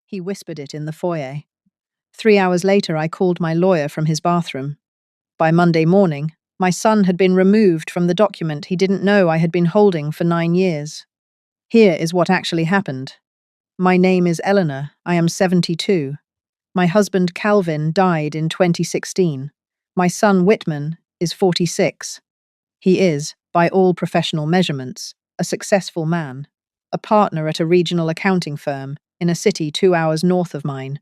He whispered it in the foyer. 3 hours later, I called my lawyer from his bathroom. By Monday morning, my son had been removed from the document he didn't know I had been holding for 9 years. Here is what actually happened. My name is Eleanor. I am 72. My husband Calvin died in 2016. My son Whitman is 46. He is, by all professional measurements, a successful man, a partner at a regional accounting firm in a city 2 hours north of mine.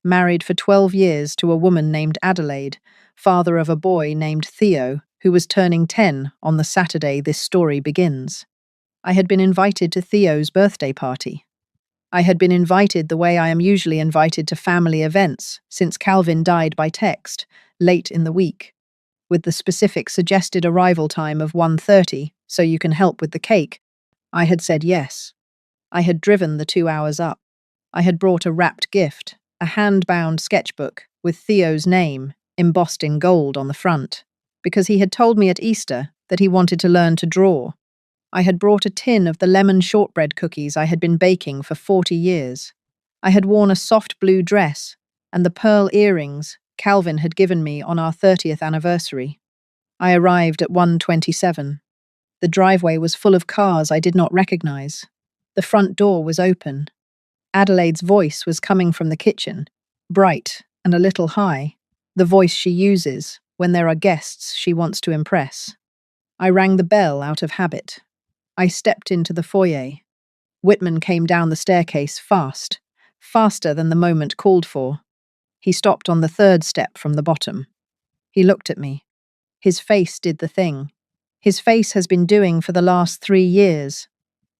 Married for 12 years to a woman named Adelaide, father of a boy named Theo, who was turning 10 on the Saturday this story begins. I had been invited to Theo's birthday party. I had been invited the way I am usually invited to family events since Calvin died by text, late in the week, with the specific suggested arrival time of 1:30, so you can help with the cake. I had said yes. I had driven the 2 hours up. I had brought a wrapped gift, a hand-bound sketchbook with Theo's name embossed in gold on the front, because he had told me at Easter that he wanted to learn to draw. I had brought a tin of the lemon shortbread cookies I had been baking for 40 years. I had worn a soft blue dress and the pearl earrings Calvin had given me on our 30th anniversary. I arrived at 1:27. The driveway was full of cars I did not recognize. The front door was open. Adelaide's voice was coming from the kitchen, bright and a little high, the voice she uses when there are guests she wants to impress. I rang the bell out of habit. I stepped into the foyer. Whitman came down the staircase fast, faster than the moment called for. He stopped on the third step from the bottom. He looked at me. His face did the thing. His face has been doing for the last 3 years.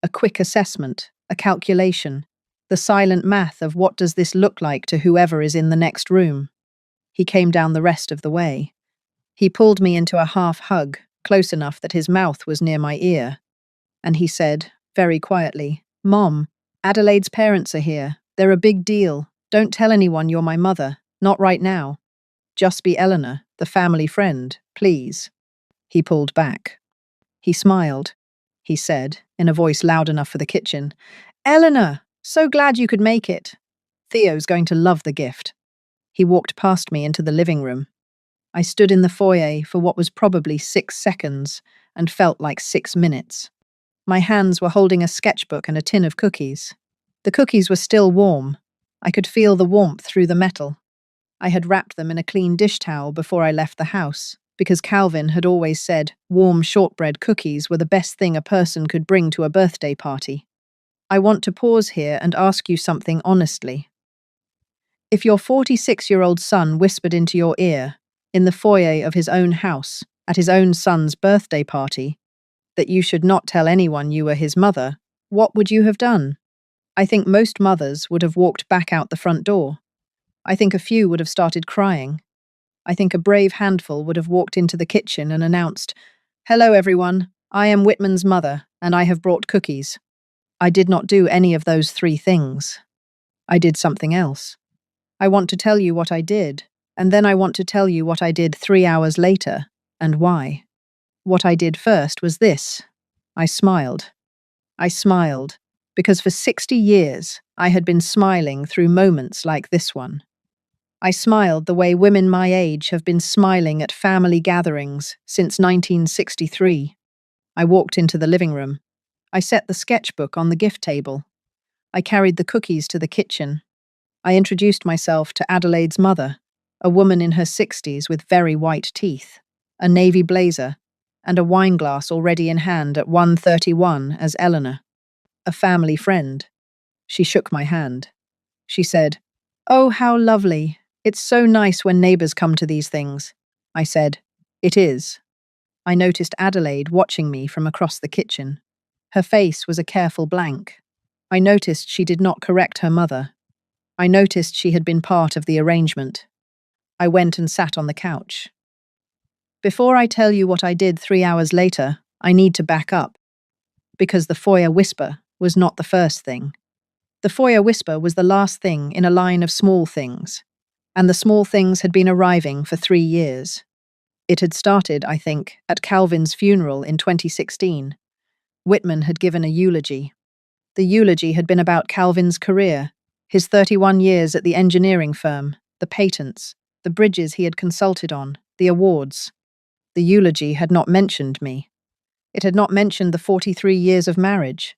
A quick assessment, a calculation, the silent math of what does this look like to whoever is in the next room. He came down the rest of the way. He pulled me into a half hug, close enough that his mouth was near my ear. And he said, very quietly, "Mom, Adelaide's parents are here. They're a big deal. Don't tell anyone you're my mother. Not right now. Just be Eleanor, the family friend, please." He pulled back. He smiled. He said, in a voice loud enough for the kitchen, "Eleanor, so glad you could make it. Theo's going to love the gift." He walked past me into the living room. I stood in the foyer for what was probably 6 seconds and felt like 6 minutes. My hands were holding a sketchbook and a tin of cookies. The cookies were still warm. I could feel the warmth through the metal. I had wrapped them in a clean dish towel before I left the house, because Calvin had always said warm shortbread cookies were the best thing a person could bring to a birthday party. I want to pause here and ask you something honestly. If your 46-year-old son whispered into your ear, in the foyer of his own house, at his own son's birthday party, that you should not tell anyone you were his mother, what would you have done? I think most mothers would have walked back out the front door. I think a few would have started crying. I think a brave handful would have walked into the kitchen and announced, "Hello everyone, I am Whitman's mother, and I have brought cookies." I did not do any of those 3 things. I did something else. I want to tell you what I did, and then I want to tell you what I did 3 hours later, and why. What I did first was this. I smiled. I smiled, because for 60 years I had been smiling through moments like this one. I smiled the way women my age have been smiling at family gatherings since 1963. I walked into the living room. I set the sketchbook on the gift table. I carried the cookies to the kitchen. I introduced myself to Adelaide's mother, a woman in her 60s with very white teeth, a navy blazer, and a wineglass already in hand at 1:31 as Eleanor, a family friend. She shook my hand. She said, "Oh, how lovely. It's so nice when neighbors come to these things." I said, "It is." I noticed Adelaide watching me from across the kitchen. Her face was a careful blank. I noticed she did not correct her mother. I noticed she had been part of the arrangement. I went and sat on the couch. Before I tell you what I did 3 hours later, I need to back up, because the foyer whisper was not the first thing. The foyer whisper was the last thing in a line of small things, and the small things had been arriving for 3 years. It had started, I think, at Calvin's funeral in 2016. Whitman had given a eulogy. The eulogy had been about Calvin's career, His 31 years at the engineering firm, the patents, the bridges he had consulted on, the awards. The eulogy had not mentioned me. It had not mentioned the 43 years of marriage.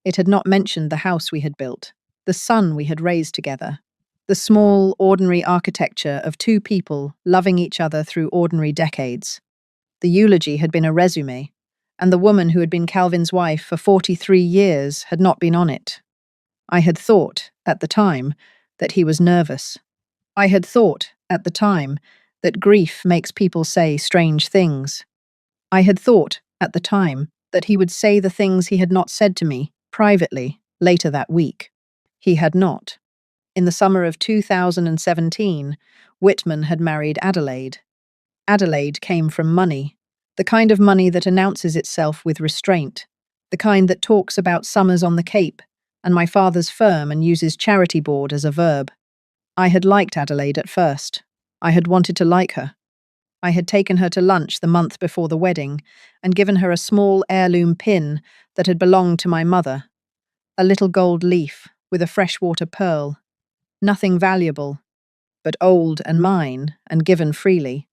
It had not mentioned the house we had built, the son we had raised together, the small, ordinary architecture of two people loving each other through ordinary decades. The eulogy had been a resume, and the woman who had been Calvin's wife for 43 years had not been on it. I had thought, at the time, that he was nervous. I had thought, at the time, that grief makes people say strange things. I had thought, at the time, that he would say the things he had not said to me, privately, later that week. He had not. In the summer of 2017, Whitman had married Adelaide. Adelaide came from money, the kind of money that announces itself with restraint, the kind that talks about summers on the Cape and my father's firm and uses charity board as a verb. I had liked Adelaide at first. I had wanted to like her. I had taken her to lunch the month before the wedding and given her a small heirloom pin that had belonged to my mother, a little gold leaf with a freshwater pearl. Nothing valuable, but old and mine and given freely.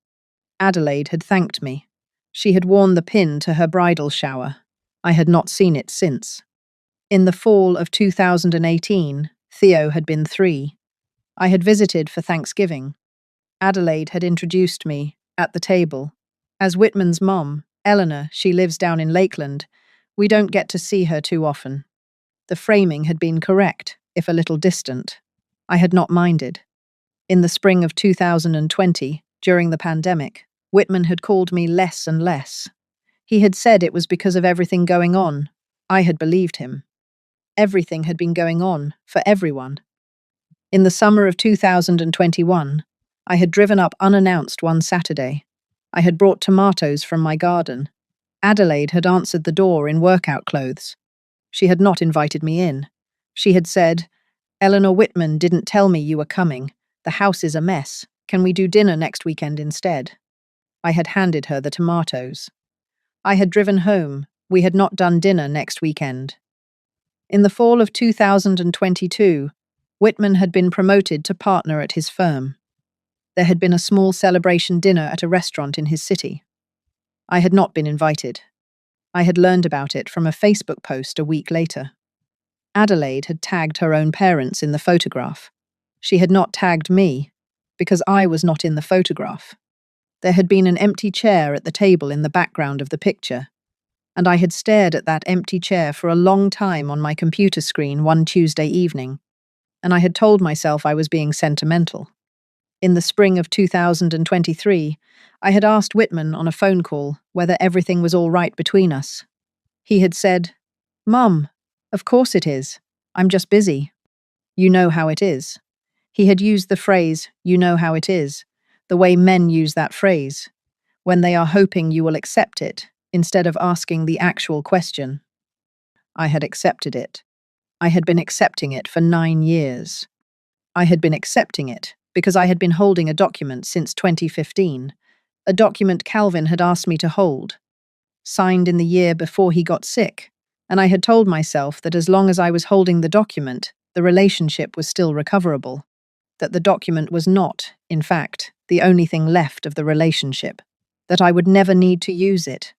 Adelaide had thanked me. She had worn the pin to her bridal shower. I had not seen it since. In the fall of 2018, Theo had been 3. I had visited for Thanksgiving. Adelaide had introduced me, at the table, as Whitman's mom, Eleanor. She lives down in Lakeland. We don't get to see her too often. The framing had been correct, if a little distant. I had not minded. In the spring of 2020, during the pandemic, Whitman had called me less and less. He had said it was because of everything going on. I had believed him. Everything had been going on, for everyone. In the summer of 2021, I had driven up unannounced one Saturday. I had brought tomatoes from my garden. Adelaide had answered the door in workout clothes. She had not invited me in. She had said, "Eleanor Whitman didn't tell me you were coming. The house is a mess. Can we do dinner next weekend instead?" I had handed her the tomatoes. I had driven home. We had not done dinner next weekend. In the fall of 2022, Whitman had been promoted to partner at his firm. There had been a small celebration dinner at a restaurant in his city. I had not been invited. I had learned about it from a Facebook post a week later. Adelaide had tagged her own parents in the photograph. She had not tagged me, because I was not in the photograph. There had been an empty chair at the table in the background of the picture, and I had stared at that empty chair for a long time on my computer screen one Tuesday evening, and I had told myself I was being sentimental. In the spring of 2023, I had asked Whitman on a phone call whether everything was all right between us. He had said, "Mum, of course it is. I'm just busy. You know how it is." He had used the phrase, "you know how it is," the way men use that phrase, when they are hoping you will accept it, instead of asking the actual question. I had accepted it. I had been accepting it for 9 years. I had been accepting it because I had been holding a document since 2015, a document Calvin had asked me to hold, signed in the year before he got sick, and I had told myself that as long as I was holding the document, the relationship was still recoverable, that the document was not, in fact, the only thing left of the relationship, that I would never need to use it.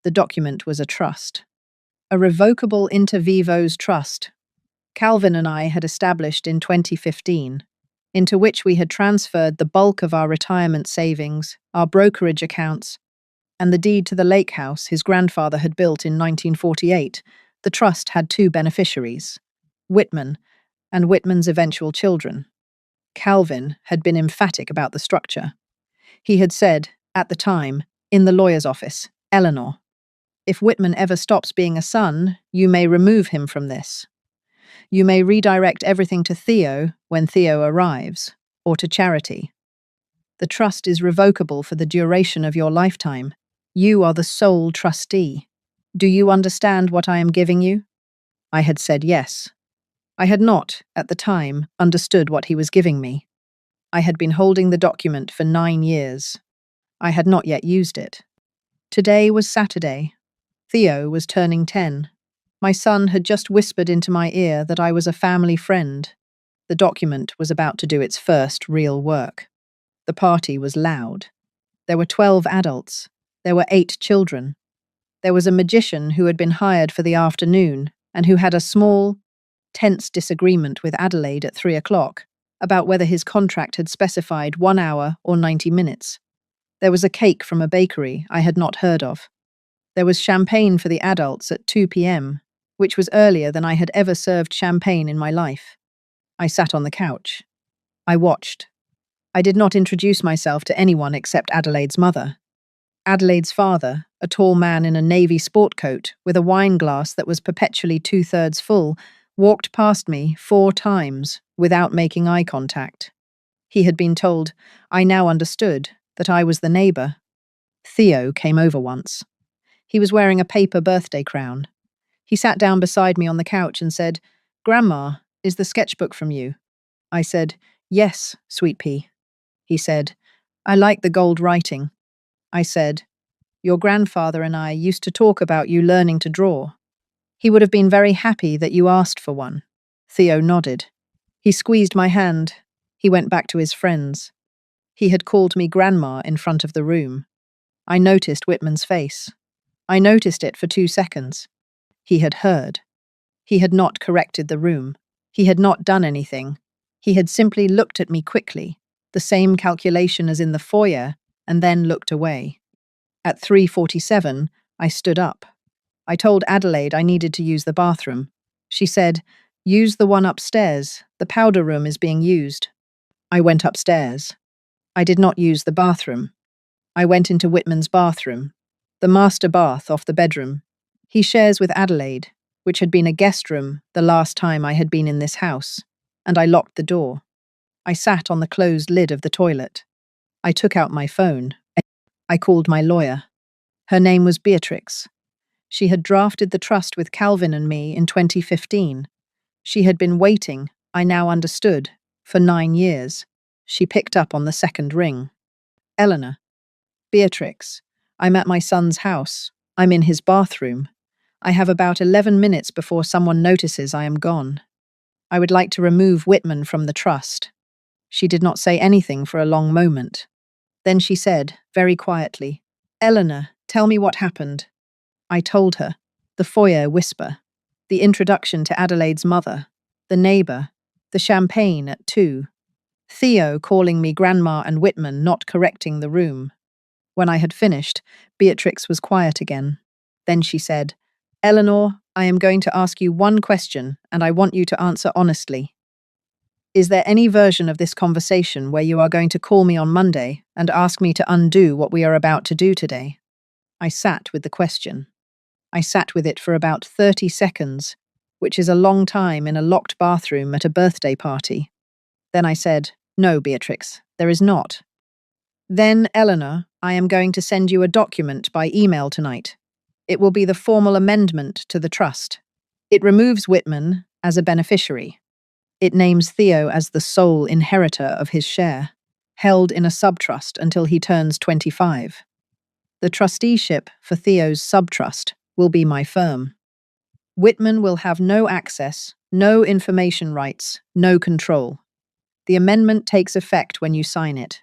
The document was a trust. A revocable inter vivos trust. Calvin and I had established in 2015, into which we had transferred the bulk of our retirement savings, our brokerage accounts, and the deed to the lake house his grandfather had built in 1948. The trust had 2 beneficiaries, Whitman and Whitman's eventual children. Calvin had been emphatic about the structure. He had said, at the time, in the lawyer's office, "Eleanor, if Whitman ever stops being a son, you may remove him from this. You may redirect everything to Theo when Theo arrives, or to charity. The trust is revocable for the duration of your lifetime. You are the sole trustee. Do you understand what I am giving you?" I had said yes. I had not, at the time, understood what he was giving me. I had been holding the document for 9 years. I had not yet used it. Today was Saturday. Theo was turning 10. My son had just whispered into my ear that I was a family friend. The document was about to do its first real work. The party was loud. There were 12 adults. There were 8 children. There was a magician who had been hired for the afternoon and who had a small, tense disagreement with Adelaide at 3 o'clock about whether his contract had specified 1 hour or 90 minutes. There was a cake from a bakery I had not heard of. There was champagne for the adults at 2 p.m., which was earlier than I had ever served champagne in my life. I sat on the couch. I watched. I did not introduce myself to anyone except Adelaide's mother. Adelaide's father, a tall man in a navy sport coat with a wine glass that was perpetually 2/3 full, walked past me 4 times without making eye contact. He had been told, I now understood, that I was the neighbour. Theo came over once. He was wearing a paper birthday crown. He sat down beside me on the couch and said, "Grandma, is the sketchbook from you?" I said, "Yes, sweet pea." He said, "I like the gold writing." I said, "Your grandfather and I used to talk about you learning to draw. He would have been very happy that you asked for one." Theo nodded. He squeezed my hand. He went back to his friends. He had called me grandma in front of the room. I noticed Whitman's face. I noticed it for 2 seconds. He had heard. He had not corrected the room. He had not done anything. He had simply looked at me quickly, the same calculation as in the foyer, and then looked away. At 3:47, I stood up. I told Adelaide I needed to use the bathroom. She said, "Use the one upstairs. The powder room is being used." I went upstairs. I did not use the bathroom. I went into Whitman's bathroom, the master bath off the bedroom. He shares with Adelaide, which had been a guest room the last time I had been in this house, and I locked the door. I sat on the closed lid of the toilet. I took out my phone. I called my lawyer. Her name was Beatrix. She had drafted the trust with Calvin and me in 2015. She had been waiting, I now understood, for 9 years. She picked up on the second ring. "Eleanor." "Beatrix, I'm at my son's house. I'm in his bathroom. I have about 11 minutes before someone notices I am gone. I would like to remove Whitman from the trust." She did not say anything for a long moment. Then she said, very quietly, "Eleanor, tell me what happened." I told her, the foyer whisper, the introduction to Adelaide's mother, the neighbour, the champagne at 2, Theo calling me grandma and Whitman not correcting the room. When I had finished, Beatrix was quiet again. Then she said, "Eleanor, I am going to ask you one question, and I want you to answer honestly. Is there any version of this conversation where you are going to call me on Monday and ask me to undo what we are about to do today?" I sat with the question. I sat with it for about 30 seconds, which is a long time in a locked bathroom at a birthday party. Then I said, "No, Beatrix, there is not." "Then, Eleanor, I am going to send you a document by email tonight. It will be the formal amendment to the trust. It removes Whitman as a beneficiary. It names Theo as the sole inheritor of his share, held in a subtrust until he turns 25. The trusteeship for Theo's subtrust will be my firm. Whitman will have no access, no information rights, no control. The amendment takes effect when you sign it.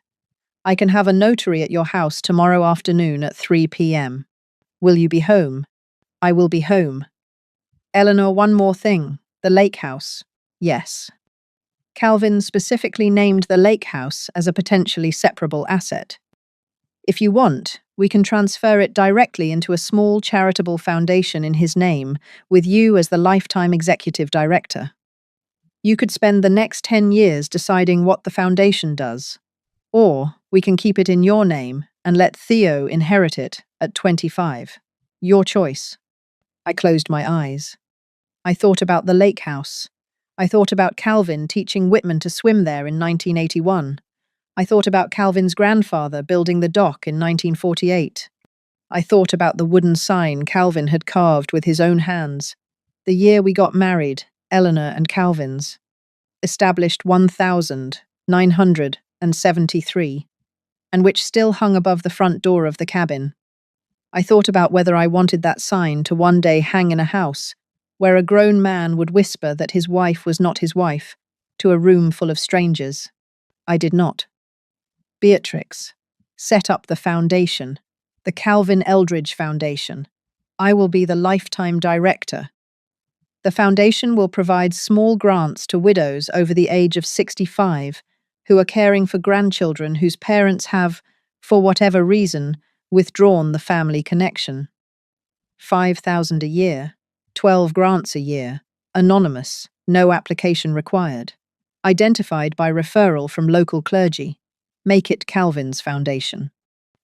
I can have a notary at your house tomorrow afternoon at 3 p.m. Will you be home?" "I will be home." "Eleanor, one more thing. The lake house." "Yes." Calvin specifically named the lake house as a potentially separable asset. "If you want, we can transfer it directly into a small charitable foundation in his name, with you as the lifetime executive director. You could spend the next 10 years deciding what the foundation does. Or we can keep it in your name and let Theo inherit it at 25. Your choice." I closed my eyes. I thought about the lake house. I thought about Calvin teaching Whitman to swim there in 1981. I thought about Calvin's grandfather building the dock in 1948. I thought about the wooden sign Calvin had carved with his own hands. The year we got married, Eleanor and Calvin's. Established 1973, and which still hung above the front door of the cabin. I thought about whether I wanted that sign to one day hang in a house, where a grown man would whisper that his wife was not his wife, to a room full of strangers. I did not. Beatrix, set up the foundation, the Calvin Eldridge Foundation. I will be the lifetime director. The foundation will provide small grants to widows over the age of 65 who are caring for grandchildren whose parents have, for whatever reason, withdrawn the family connection. 5,000 a year, 12 grants a year, anonymous, no application required. Identified by referral from local clergy. Make it Calvin's foundation.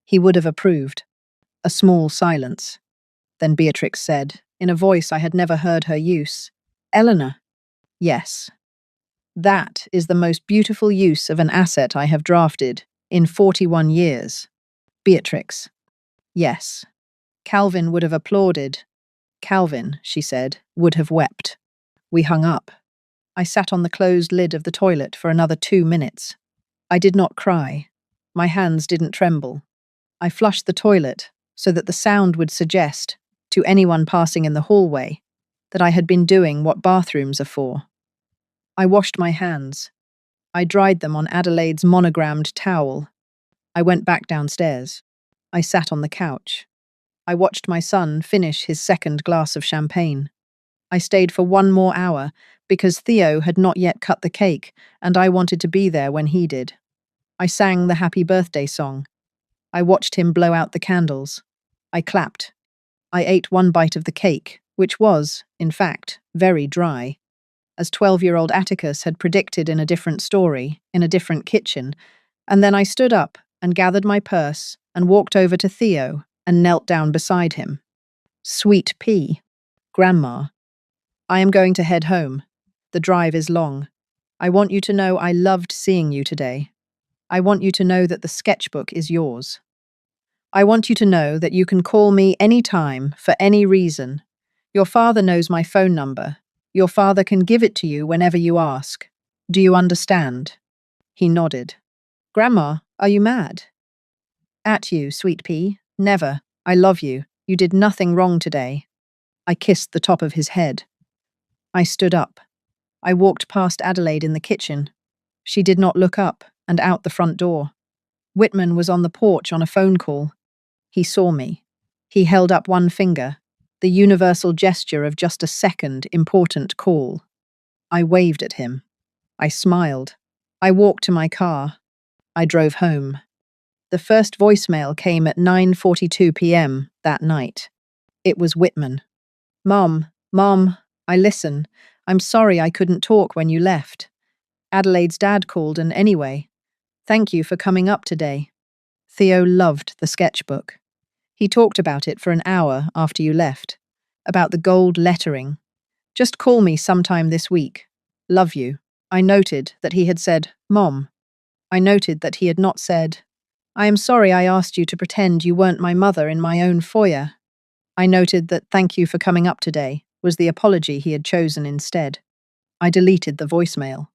He would have approved. A small silence. Then Beatrix said, in a voice I had never heard her use, "Eleanor." "Yes. That is the most beautiful use of an asset I have drafted in 41 years. Beatrix. Yes. Calvin would have applauded. Calvin, she said, would have wept. We hung up. I sat on the closed lid of the toilet for another 2 minutes. I did not cry. My hands didn't tremble. I flushed the toilet so that the sound would suggest, to anyone passing in the hallway, that I had been doing what bathrooms are for. I washed my hands. I dried them on Adelaide's monogrammed towel. I went back downstairs. I sat on the couch. I watched my son finish his second glass of champagne. I stayed for 1 more hour because Theo had not yet cut the cake and I wanted to be there when he did. I sang the happy birthday song. I watched him blow out the candles. I clapped. I ate 1 bite of the cake, which was, in fact, very dry. As 12-year-old Atticus had predicted in a different story, in a different kitchen, and then I stood up and gathered my purse and walked over to Theo and knelt down beside him. "Sweet pea. Grandma. I am going to head home. The drive is long. I want you to know I loved seeing you today. I want you to know that the sketchbook is yours. I want you to know that you can call me any time for any reason. Your father knows my phone number. Your father can give it to you whenever you ask. Do you understand?" He nodded. "Grandma, are you mad?" "At you, sweet pea. Never. I love you. You did nothing wrong today." I kissed the top of his head. I stood up. I walked past Adelaide in the kitchen. She did not look up and out the front door. Whitman was on the porch on a phone call. He saw me. He held up 1 finger, the universal gesture of just a second important call. I waved at him. I smiled. I walked to my car. I drove home. The first voicemail came at 9:42 p.m. that night. It was Whitman. Mom, I listen. I'm sorry I couldn't talk when you left. Adelaide's dad called and anyway, thank you for coming up today. Theo loved the sketchbook. He talked about it for an hour after you left, about the gold lettering. Just call me sometime this week. Love you. I noted that he had said, Mom. I noted that he had not said, I am sorry I asked you to pretend you weren't my mother in my own foyer. I noted that thank you for coming up today was the apology he had chosen instead. I deleted the voicemail.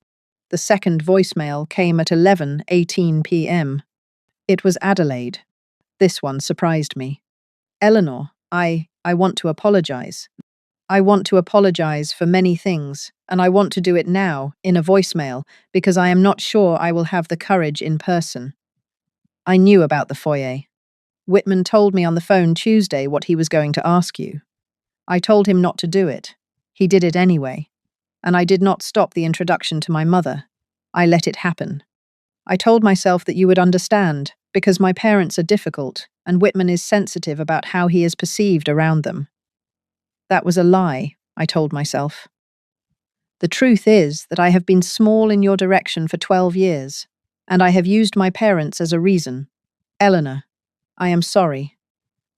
The second voicemail came at 11:18 p.m. It was Adelaide. This one surprised me. Eleanor, I want to apologize. I want to apologize for many things, and I want to do it now, in a voicemail, because I am not sure I will have the courage in person. I knew about the foyer. Whitman told me on the phone Tuesday what he was going to ask you. I told him not to do it. He did it anyway. And I did not stop the introduction to my mother. I let it happen. I told myself that you would understand, because my parents are difficult, and Whitman is sensitive about how he is perceived around them. That was a lie, I told myself. The truth is that I have been small in your direction for 12 years, and I have used my parents as a reason. Eleanor, I am sorry.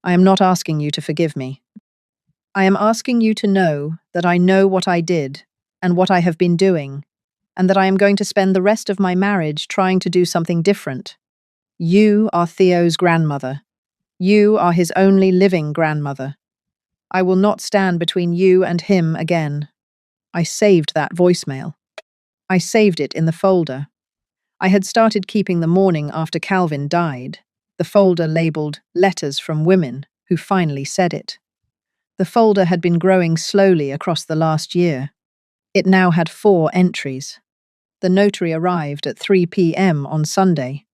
I am not asking you to forgive me. I am asking you to know that I know what I did and what I have been doing, and that I am going to spend the rest of my marriage trying to do something different. You are Theo's grandmother. You are his only living grandmother. I will not stand between you and him again. I saved that voicemail. I saved it in the folder. I had started keeping the morning after Calvin died, the folder labeled Letters from Women Who Finally Said It. The folder had been growing slowly across the last year. It now had 4 entries. The notary arrived at 3 p.m. on Sunday.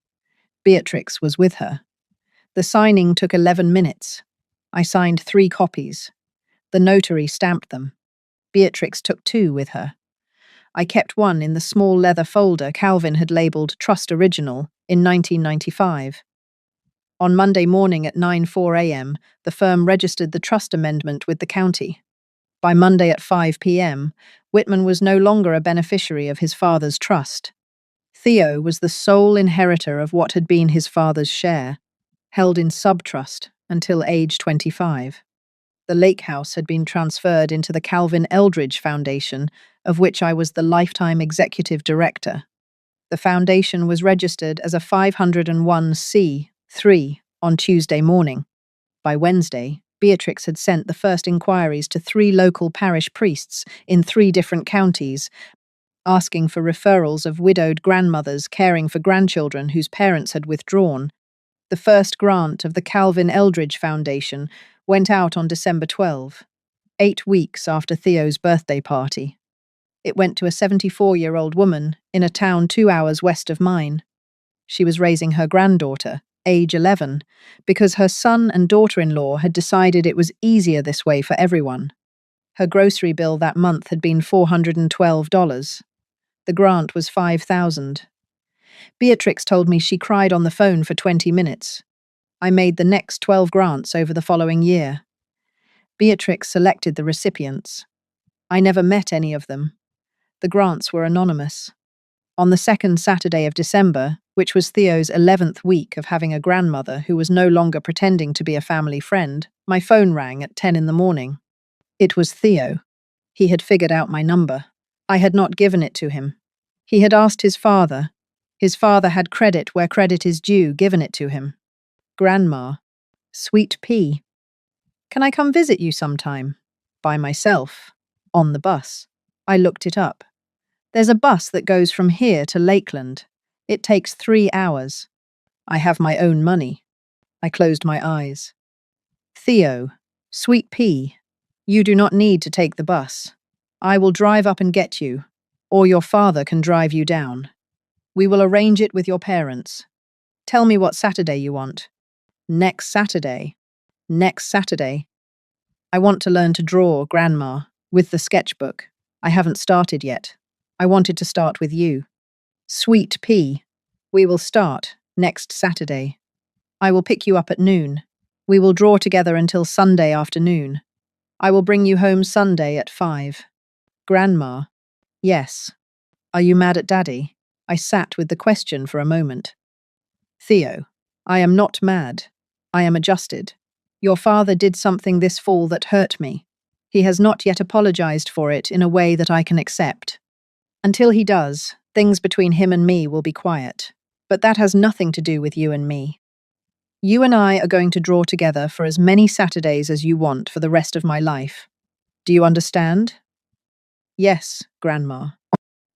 Beatrix was with her. The signing took 11 minutes. I signed 3 copies. The notary stamped them. Beatrix took 2 with her. I kept one in the small leather folder Calvin had labelled Trust Original in 1995. On Monday morning at 9:04 a.m., the firm registered the trust amendment with the county. By Monday at 5 p.m., Whitman was no longer a beneficiary of his father's trust. Theo was the sole inheritor of what had been his father's share, held in subtrust until age 25. The lake house had been transferred into the Calvin Eldridge Foundation, of which I was the lifetime executive director. The foundation was registered as a 501c3 on Tuesday morning. By Wednesday, Beatrix had sent the first inquiries to 3 local parish priests in 3 different counties, asking for referrals of widowed grandmothers caring for grandchildren whose parents had withdrawn. The first grant of the Calvin Eldridge Foundation went out on December 12, 8 weeks after Theo's birthday party. It went to a 74-year-old woman in a town 2 hours west of mine. She was raising her granddaughter, age 11, because her son and daughter-in-law had decided it was easier this way for everyone. Her grocery bill that month had been $412. The grant was $5,000. Beatrix told me she cried on the phone for 20 minutes. I made the next 12 grants over the following year. Beatrix selected the recipients. I never met any of them. The grants were anonymous. On the second Saturday of December, which was Theo's 11th week of having a grandmother who was no longer pretending to be a family friend, my phone rang at 10 in the morning. It was Theo. He had figured out my number. I had not given it to him. He had asked his father. His father had credit where credit is due given it to him. Grandma. Sweet pea. Can I come visit you sometime? By myself. On the bus. I looked it up. There's a bus that goes from here to Lakeland. It takes 3 hours. I have my own money. I closed my eyes. Theo, sweet pea, you do not need to take the bus. I will drive up and get you, or your father can drive you down. We will arrange it with your parents. Tell me what Saturday you want. Next Saturday. Next Saturday. I want to learn to draw, Grandma, with the sketchbook. I haven't started yet. I wanted to start with you. Sweet pea. We will start next Saturday. I will pick you up at noon. We will draw together until Sunday afternoon. I will bring you home Sunday at 5. Grandma. Yes. Are you mad at Daddy? I sat with the question for a moment. Theo. I am not mad. I am adjusted. Your father did something this fall that hurt me. He has not yet apologized for it in a way that I can accept. Until he does, things between him and me will be quiet. But that has nothing to do with you and me. You and I are going to draw together for as many Saturdays as you want for the rest of my life. Do you understand? Yes, Grandma.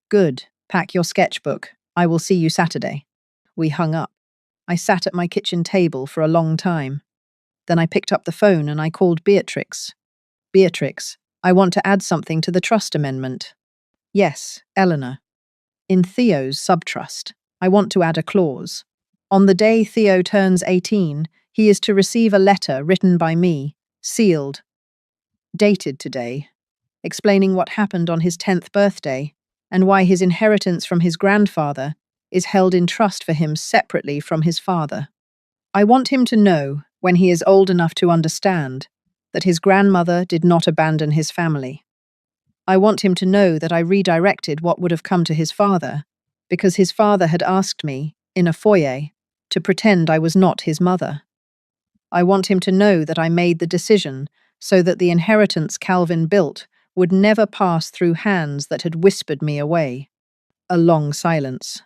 Good. Pack your sketchbook. I will see you Saturday. We hung up. I sat at my kitchen table for a long time. Then I picked up the phone and I called Beatrix. Beatrix, I want to add something to the trust amendment. Yes, Eleanor. In Theo's subtrust, I want to add a clause. On the day Theo turns 18, he is to receive a letter written by me, sealed, dated today, explaining what happened on his 10th birthday and why his inheritance from his grandfather is held in trust for him separately from his father. I want him to know, when he is old enough to understand, that his grandmother did not abandon his family. I want him to know that I redirected what would have come to his father, because his father had asked me, in a foyer, to pretend I was not his mother. I want him to know that I made the decision so that the inheritance Calvin built would never pass through hands that had whispered me away. A long silence.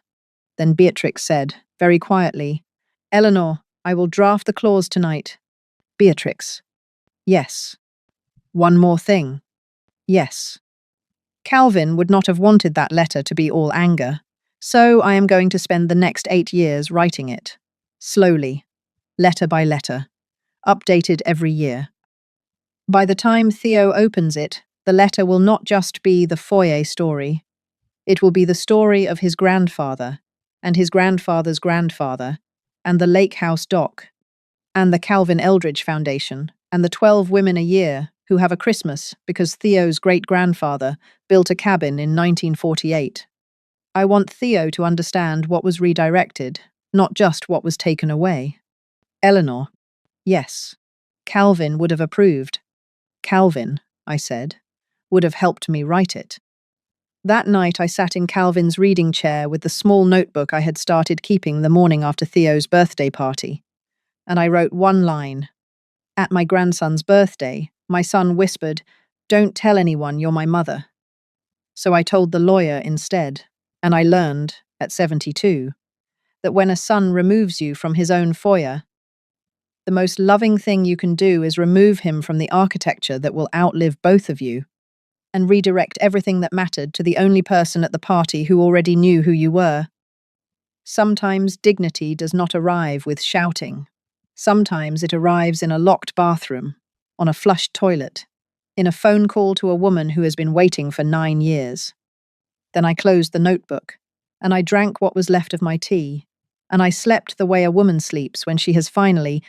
Then Beatrix said, very quietly, Eleanor, I will draft the clause tonight. Beatrix. Yes. One more thing. Yes. Calvin would not have wanted that letter to be all anger, so I am going to spend the next 8 years writing it. Slowly. Letter by letter. Updated every year. By the time Theo opens it, the letter will not just be the foyer story. It will be the story of his grandfather, and his grandfather's grandfather, and the Lake House Dock, and the Calvin Eldridge Foundation, and the 12 women a year who have a Christmas because Theo's great-grandfather built a cabin in 1948. I want Theo to understand what was redirected, not just what was taken away. Eleanor. Yes. Calvin would have approved. Calvin, I said, would have helped me write it. That night I sat in Calvin's reading chair with the small notebook I had started keeping the morning after Theo's birthday party, and I wrote one line. At my grandson's birthday, my son whispered, "Don't tell anyone you're my mother." So I told the lawyer instead, and I learned, at 72, that when a son removes you from his own foyer, the most loving thing you can do is remove him from the architecture that will outlive both of you, and redirect everything that mattered to the only person at the party who already knew who you were. Sometimes dignity does not arrive with shouting. Sometimes it arrives in a locked bathroom, on a flushed toilet, in a phone call to a woman who has been waiting for 9 years. Then I closed the notebook, and I drank what was left of my tea, and I slept the way a woman sleeps when she has finally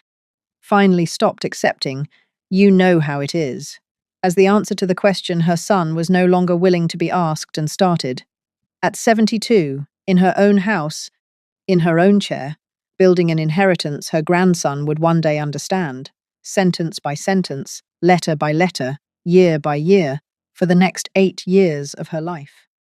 stopped accepting, "You know how it is," as the answer to the question her son was no longer willing to be asked and started. At 72, in her own house, in her own chair, building an inheritance her grandson would one day understand, sentence by sentence, letter by letter, year by year, for the next 8 years of her life.